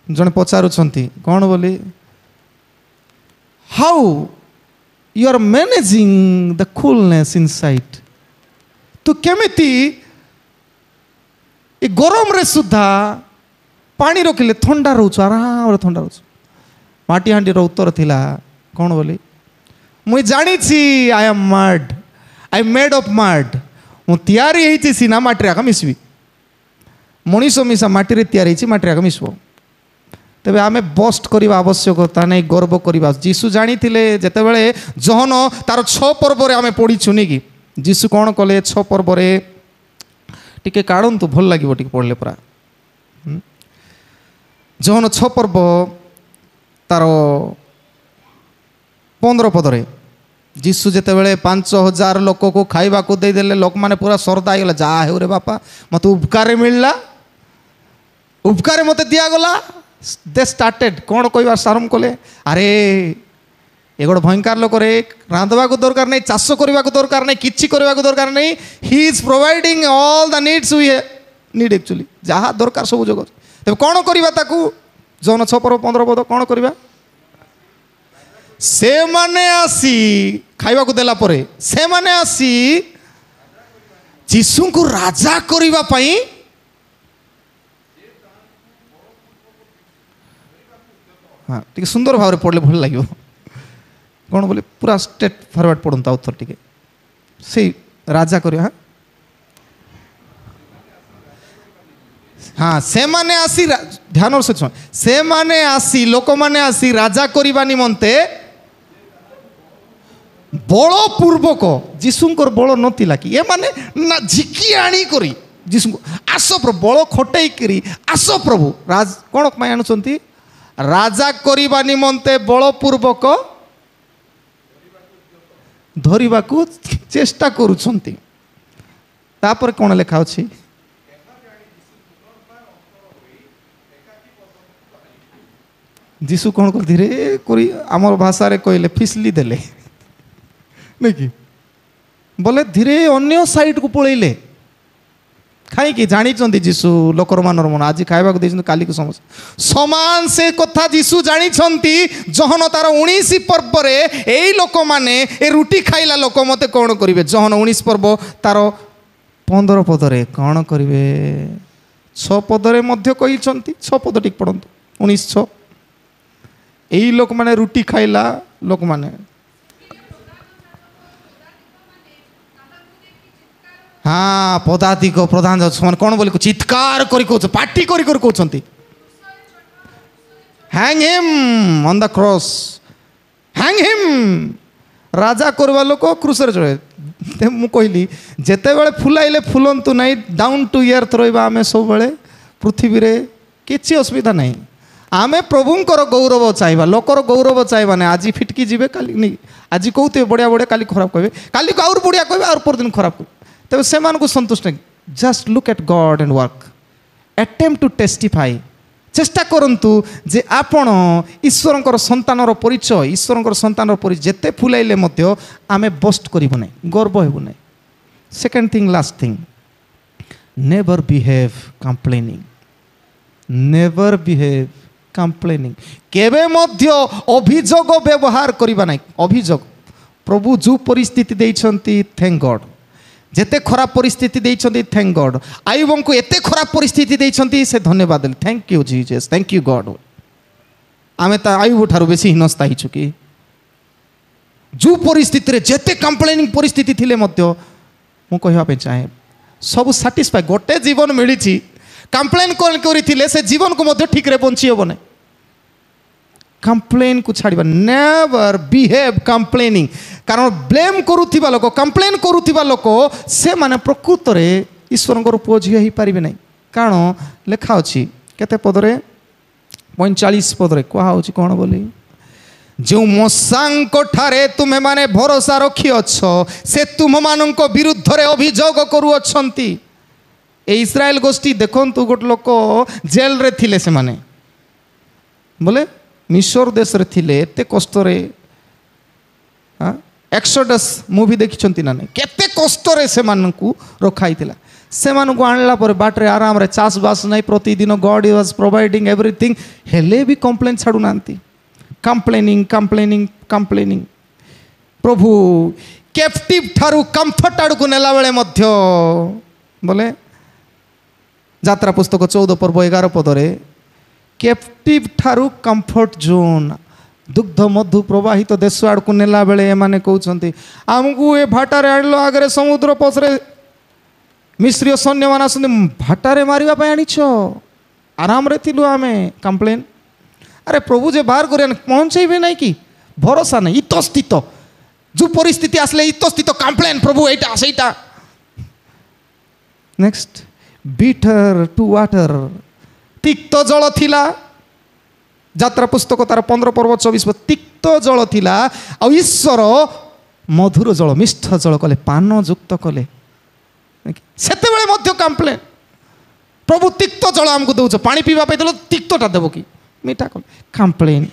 जड़े पचारुंट कौन बोली how you are managing the coolness inside तू केमिति गरम रे सुधा पानी रखिले थंडा रोच आराम थंडा रोच माटी हांडी उत्तर थिला कौन बोली मुई जानी I am mud I made of mud मु तैयारी होती सीना माटी आका मिसबी मनीष मिसा माटी रे तैयारी होती माटी आका मिसबो तेबे आमे बस्ट करवा आवश्यकता नहीं गर्व करवा जीशु जानी जिते बड़े जहन तार 6 पर्व आम पढ़ीचु नी कि जीशु कौन कले 6 पर्व टिके काढ़तु भल लगे टे पढ़ले पूरा जहन 6 पर्व तार 15 पदरे जीशु जिते बड़े 5000 लोक को खाइबा को देदेले लोक माने पूरा सरदा गला जा हे रे बापा मत उपकार मिलला उपकार मत दिगला दे स्टार्टेड कौन कहबार आरंभ कले अरे ये गोटे भयंकर लोक रे रांधवा को दरकार नहीं चाष करने को दरकार नहीं किसी करने को दरकार नहीं he is providing all the needs we need actually जहाँ दरकार सब जगह तेज कौन करवा ताकू जौन 6 पर्व 15 पद कौन करवा से माने आसी खाइबा को देला परे से माने आसी जीशु को राजा करबा पई हाँ टी सुंदर भाव पढ़ले भल लगे कौन बोले पूरा स्टेट फरवर्ड पढ़ता उत्तर टी से राजा कर हाँ से माने आसी ध्यान से माने आसी लोक माने आसी राजा करबा निमंते बल पूर्वक जीशुंकर बल नथिला कि ये माने ना झिकी आनी करी जीशु आस प्रभु बल खटई करी आस प्रभु राज कौन आणुचंती राजा करबा निमंते बलपूर्वक धरिबा को चेष्टा करुछंती तापर कौन लिखा अछि जीशु कौन कर धीरे करी आमर भाषा रे कहले फिसली देले नहीं कि बोले धीरे अन्य साइड को पळेले कहीं जानी जीशु लोकर मानर मन आज खाइबा को काली को समस्या समान से कथा जीशु जानी जहन तार 19 पर्व यही लोक मैंने ए रुटी खाइला लोक मते कौन करेंगे जहन 19 पर्व तार 15 पदरे कौन करेंगे 6 पदरे मध्य कही 6 पद टिक पढ़तु 19:6 यही लोक मैंने रुटी खाइला लोक मैंने हाँ पदाधिक प्रधान कौन बोले चित्कार पार्टी कहते hang him on the cross hang him राजा करवा लोक क्रूसरे चढ़े मु कहली जिते बड़े फुलाइले फुलंतु नहीं डाउन टू अर्थ रहा आम सब बेले पृथ्वी रे किसी असुविधा नहीं आमे प्रभुंकर गौरव चाहवा लोकर गौरव चाहवा नहीं आज फिटकी जीवे काली नहीं आज कहते बढ़िया बढ़िया काली खराब कहे काली को आउर बढ़िया कहे आउर पर दिन खराब कहे तेज से संतुष्ट just look at God and work attempt to testify चेष्टा करंतु जे आपण ईश्वरंकर संतानर परिचय ईश्वरंकर संतानर परिचय जेते फुलाइले मध्य आमे बस्ट करिबो नै गर्व हेबो नै second thing last thing never behave complaining केबे मध्य अभियोग व्यवहार करिबा नै अभियोग प्रभु जो परिस्थिति देइछंती थैंक गॉड जेते खराब परिस्थिति देइछंती थैंक गॉड आयुबंको एते खराब परिस्थिति देइछंती से धन्यवाद thank you Jesus thank you God आमे ता आयुब ठारू बेसी हिनस्ता हिचु कि जो परिस्थिति रे जेते कंप्लेनिंग परिस्थिति थिले मध्य मु कहवा पे चाहे सब सैटिस्फाई गोटे जीवन मिली कंप्लेन कर से जीवन को मध्य ठीक रे बंची हेब ना कंप्लेन को छाड़िबा नेवर बिहेव कंप्लेनिंग कारण ब्लेम करुथिबा लोक कंप्लेन करुथिबा लोक से माने प्रकृत रे ईश्वर पुओ झी ही पारिबे नै कारण लेखा अछि केते पदरे 45 पदरे कहा होछि कोन बोली जो मशांक ठारे तुम्हें माने भरोसा रखी अच्छ से तुम मानक विरुद्ध रे अभियोग करुअछंती ए इस्राएल गोष्ठी देखंतु गोट लोक जेल रे थिले से माने बोले मिस्र देश रे थिले एते कष्ट रे एक्सोडस मूवी देखिछंती ना केते कष्ट रे से मानकु रखाइतिला से मानकु आणला पर बाटरे आराम रे चाष बास नै प्रतिदिन गॉड वाज प्रोवाइडिंग एवरीथिंग हेले भी कंप्लेन छाडू नांती कंप्लेनिंग कंप्लेनिंग कंप्लेनिंग प्रभु कैप्टिव ठारू कंफर्ट आड़ को नेला बेले मध्य बोले यात्रा पुस्तक 14 पर्व 11 पदरे कैप्टिव ठारू कंफर्ट जोन दुग्ध मधु प्रवाहित तो देश आड़ को नेला बेले एमाने कहउछंती आमको ए भाटारे आणलो आगरे समुद्र पसरे मिस्री सैन्य मान आसंती भाटारे मारिबा पय आनिछ आराम रे थिलु आमे कंप्लेन अरे प्रभु जे बाहर कर पहुँचे ना कि भरोसा नहीं इतस्थित जो परिस्थिति आसले इतस्थित कंप्लेन प्रभु एटा सेटा नेक्स्ट बिटर टू वाटर तिक्त जल थिला यात्रा पुस्तक तार 15 पर्व 24 तिक्त जल थिला आ ईश्वर मधुर जल मिष्ठ जल कले पान युक्त कले सेते बेले मध्य कंप्लेन प्रभु तिक्त जल हमको दउछ पानी पीवा पे देलो तिक्तटा देबो कि मीठा कल कंप्लेन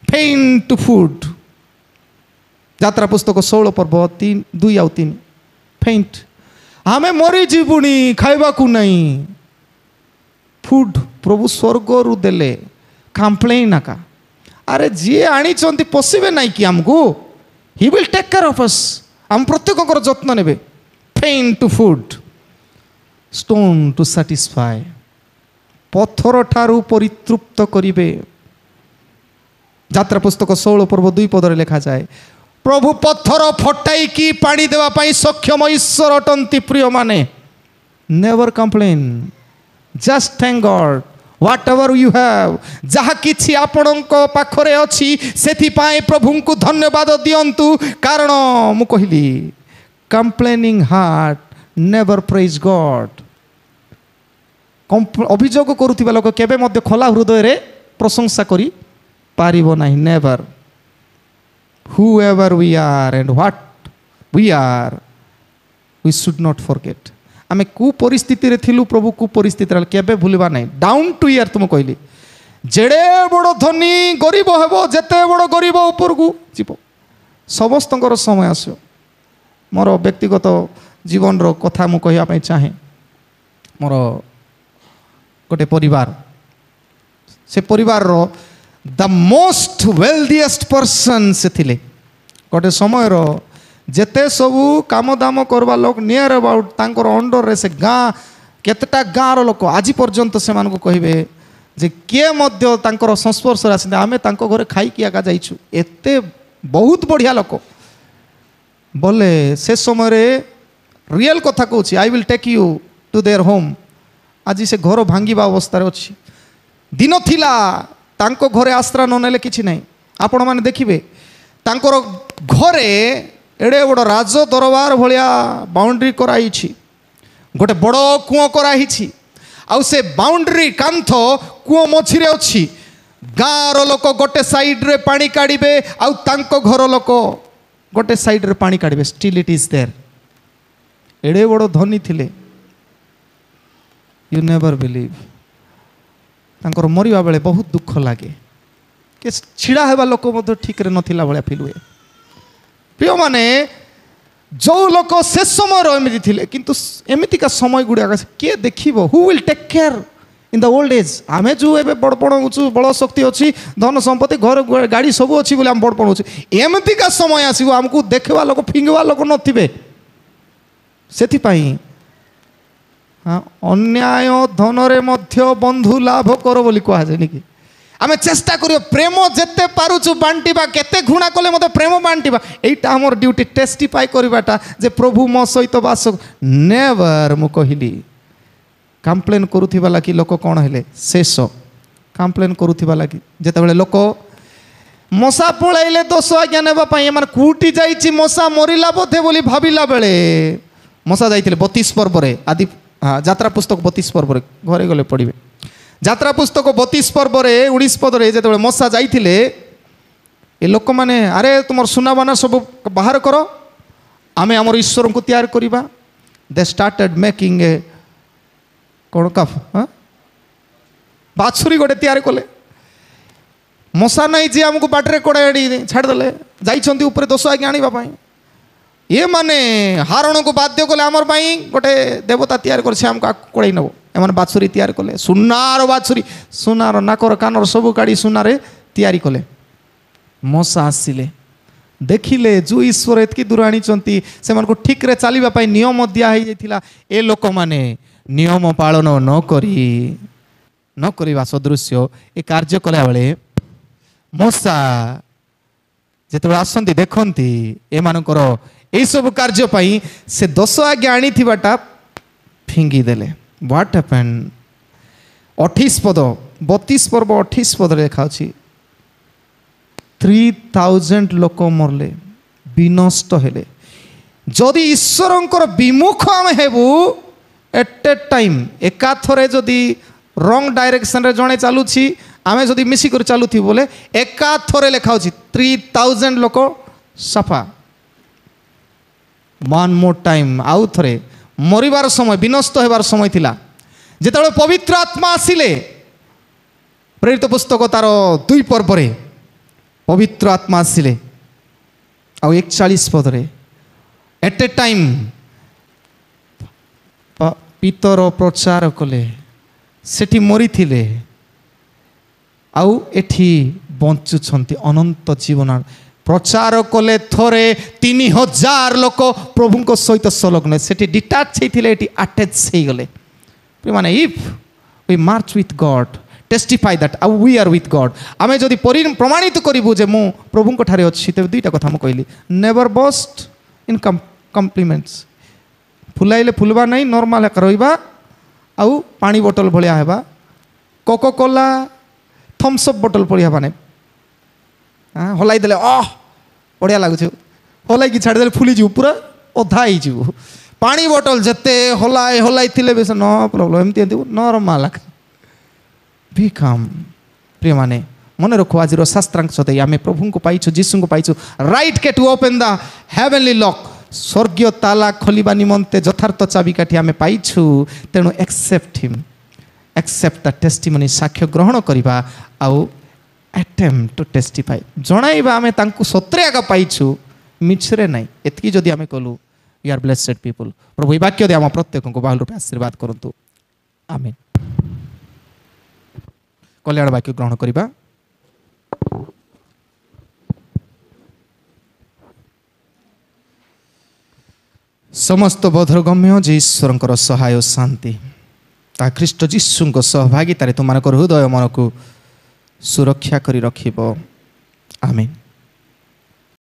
पेन टू फूड यात्रा पुस्तक 16 पर्व 2 और 3 फेंट आमे मरी जीवुनी खाइबा को नहीं फूड प्रभु स्वर्ग रु देले कंप्लेन आका अरे जी आनी चंती पसिबे नहीं कि हमको he will take care of us हम प्रत्येक जत्न नेबे pain to food stone to satisfy पत्थर ठारू परितृप्त करिबे यात्रा पुस्तक 16 पर्व 2 पदरे लिखा जाए प्रभु पत्थर फटाई की पानी देवा पाई सक्षम ईश्वर अटंती प्रिय माने never complain just thank God what ever you have जहा किछि आपणक पाखरे अछि सेथि पाए प्रभु को धन्यवाद दियंतु कारण मु कहली complaining heart never praise God अभियोग करुवा लोक केबे मध्य खोला हृदय रे प्रशंसा करी पारिबो नाही never whoever we are and what we are we should not forget आमे कु परिस्थिति रे थिलु प्रभु कु परिस्थिति रे केबे भूलबा नाही डाउन टू ईयर तुम कहली जेडे बड़ धनी गरीब हेबो जेते बड़ गरीब ऊपर को जीवो समस्तंकर समय आसो मोर व्यक्तिगत जीवन रो कथा मु कहिया पई चाहे मोर गोटे परिवार से परिवार रो द मोस्ट वेल्दिएस्ट पर्सन से थिले गोटे समय रो जेते सबू काम दाम करवा लोक नियर अबाउट तांकर अंडर रे से गाँ केतटा गाँ रो लोक आज पर्यंत से मानको कहिबे जे किए मध्य तांकर संस्पर्श रे आसिते आमे तांको घरे खाई किया का जाइछु एते बहुत बढ़िया लोक बोले से समय रे रियल कथा कहूँ I will take you to their home आज से घर भांगिबा अवस्था अच्छी दिन थिला तांको घरे आश्रय न नेले किछि नहीं आपण माने देखिबे तांकर घरे एड़े बड़ राज दरबार भलिया बाउंड्री कराई गोटे बड़ कूओ कराई आउ से बाउंड्री कांथ कूओ मझिरे अच्छी गाँर लोक गोटे साइड रे पानी काढ़े आउ तांको घर लोक गोटे साइड रे पानी काढ़े स्टिल इट इज देयर एड़े बड़ धनी थिले यू नेवर बिलीव तांकर मरिबा बेले बहुत दुख लगे कि छिड़ा हेबा लोक मध्य ठीक रे नथिला भलिया फील हुए प्रिय माने जो लोक से समय एमती थिले किंतु एमितिका समय गुड़ाक किए देखिबो who will take care in the old age आमे जो एबे बड़पण होछु बड़ शक्ति अछि धन संपत्ति घर गाड़ी सब अछि बोले हम बड़पण होछु एमितिका समय आसीबो हमकु देखबा लोक फिंगवा लोक नथिबे सेथि पई हाँ अन्याय धन रे मध्य बंधु लाभ कर बोली कहा जाए कि आमे चेष्टा करियो प्रेम जेते पारुछु बांटीबा केते घृणा कले मते प्रेम बांटीबा एटा हमर ड्यूटी टेस्टिफाई करिबाटा जे प्रभु मो सहित वास नेवर मु कहिली कंप्लेन करूथिबा लागी लोक कोन हेले शेष कंप्लेन करूथिबा लागी जेते बेले लोक मशा पळाइले दोष आज्ञा नेबा पई एमान कुटी जाईची मशा मरिला बोधे बोली भाबिला बेले मशा जाइतिले 32 पर्व रे आदि यात्रा पुस्तक 32 पर्व रे घरे गले पढिबे यात्रा पुस्तक 32 पर्व रे 19 पद रे जेते मशा जाइतिले ए लोक माने अरे तुमर सुनाबाना सब बाहर करो आमे हमर ईश्वर को तैयार करिबा दे स्टार्टेड मेकिंग ए कोन कफ बाछुरी गोटे तैयार कले मशा नहीं जी आमको बाटरे कोड़ाड़ी छाड़देले जाइछंती ऊपर दोष आगे आनिबा पई ये माने हारण को बाध्य कले आमर पई गोटे देवता तैयार करछे हमको कोड़ाई नबो एमन बाछुरी तैयार कले सुनार बाछुरी सुनार नाकर कानर सब काढ़ी सुनारे तैयारी कले मशा आसिले देखिले जो ईश्वर एतकी दूर आनिचंती सेमान को ठीक रे चलीबा पई नियम दिया हे जाइथिला ए लोक माने नियम पालन न करिबा सदृश्य ए कार्य कला बेले मशा जिते आसती देखती एमानकर यही सब कार्य पाई से दोष आगे आनी फिंगी देले व्हाट हैपेंड 28 पद 32 पर्व 28 पद लिखा 3000 लोक मरले विनष्ट हेले जदि ईश्वरंकर विमुख आम हेबू एट ए टाइम एकाथरे जदि रंग डायरेक्शन रे जणे चालुछि आमे जदि मिसिकर चलुथी बोले एका थोरे लेखा 3000 लोक सफा वन मोर टाइम आउ थरे मरिबार समय विनष्ट हेबार समय थिला जेतेबेले पवित्र आत्मा आसिले प्रेरित पुस्तक तार 2 पर्व रे पवित्र आत्मा आसिले आउ 41 पद रे एट ए टाइम पितर प्रचार कले सेठी मरी थिले आउ एठी बंचुछंती अनंत जीवन प्रचार कले थोरे 3000 लोक प्रभु को सहित संलग्न सेठी डिटाच हेथिले एठी अटैच हे गले माने if we march with God testify that we are with God आमे जदि प्रमाणित करिबु जे मु प्रभु को ठारे अछि ते दुईटा कथा मु कहली नेवर बस्ट इन कम्प्लीमेंट्स फुलाइले फुलबा नहीं नॉर्मल रहिबा आउ पानी बोतल भलिया हेबा कोको कोला थम्स अप बोतल पड़ी हबाने हलाई देले बढ़िया लगुच हलाई छाड़देले फुली जीव पूरा अधा हो पानी बोतल जिते हलाई हलाई थिले बेस नो प्रॉब्लम एमती नॉर्मल भी काम प्रिय माने मन रखो आज शास्त्रांश आम प्रभु को पाइछु जीसु को पाइछु right key to open the heavenly lock स्वर्गीय ताला खोलिबा निमंते यथार्थ चाबिकाठी आम पाइछु तेणु accept him accept the testimony साक्ष्य ग्रहण करवा आउ अटेम्प्ट टू टेस्टिफाई जणाइबा आमे तांकु सत्रे आगा पाइछु मिछरे नाही एतकी जदि आमे कलु यू आर ब्लेसेड पीपल प्रभु ई वाक्य दे आम प्रत्येक को बहुल रूपे आशीर्वाद करंतु आमेन कल्याण वाक्य ग्रहण करवा समस्त बोधरगम्य जे ईश्वरंकर सहाय शांति ता ख्रीष्ट जीशु सहभागितार तुम हृदय मन को सुरक्षा करी रखिबो आमीन।